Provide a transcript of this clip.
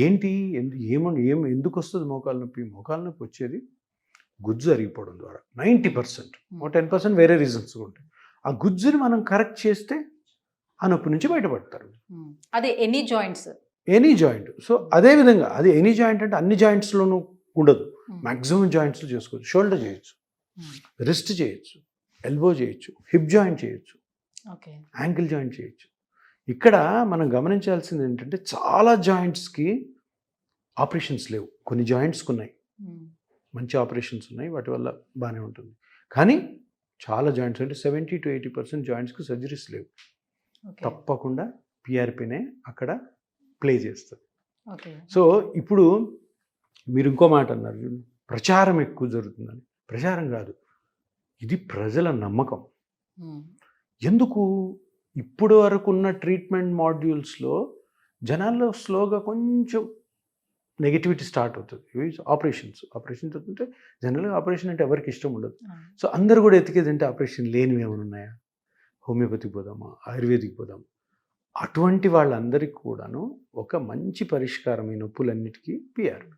ఏంటి ఎందుకు వస్తుంది మోకాలు నొప్పి? మోకాలు నొప్పి వచ్చేది గుజ్జు అరిగిపోవడం ద్వారా 90%. 10% వేరే రీజన్స్ ఉంటాయి. ఆ గుజ్జుని మనం కరెక్ట్ చేస్తే ఆ నొప్పి నుంచి బయటపడతారు. అదే any joints, any joint. So అదే విధంగా అది ఎనీ జాయింట్ అంటే అన్ని జాయింట్స్లోనూ ఉండదు, మ్యాక్సిమం జాయింట్స్లో చేసుకోవచ్చు. షోల్డర్ చేయొచ్చు, రిస్ట్ చేయొచ్చు, ఎల్బో చేయొచ్చు, హిప్ జాయింట్ చేయొచ్చు, యాంకిల్ జాయింట్ చేయొచ్చు. ఇక్కడ మనం గమనించాల్సింది ఏంటంటే చాలా జాయింట్స్కి ఆపరేషన్స్ లేవు. కొన్ని జాయింట్స్కి ఉన్నాయి, మంచి ఆపరేషన్స్ ఉన్నాయి, వాటి వల్ల బాగానే ఉంటుంది. కానీ చాలా జాయింట్స్ అంటే 70 to 80% జాయింట్స్కి సర్జరీస్ లేవు. తప్పకుండా పిఆర్పినే అక్కడ ప్లే చేస్తుంది. సో ఇప్పుడు మీరు ఇంకో మాట అన్నారు, ప్రచారం ఎక్కువ జరుగుతుందని. ప్రచారం కాదు, ఇది ప్రజల నమ్మకం. ఎందుకు ఇప్పుడు వరకు ఉన్న ట్రీట్మెంట్ మాడ్యూల్స్లో జనాల్లో స్లోగా కొంచెం నెగిటివిటీ స్టార్ట్ అవుతుంది. ఇవి ఆపరేషన్స్ అంటే జనరల్గా ఆపరేషన్ అంటే ఎవరికి ఇష్టం ఉండదు. సో అందరు కూడా ఎతికేది అంటే ఆపరేషన్ లేనివి ఏమైనా ఉన్నాయా, హోమియోపతికి పోదామా, ఆయుర్వేదిక్ పోదామా. అటువంటి వాళ్ళందరికీ కూడాను ఒక మంచి పరిష్కారం ఈ నొప్పులన్నిటికీ పిఆర్పి.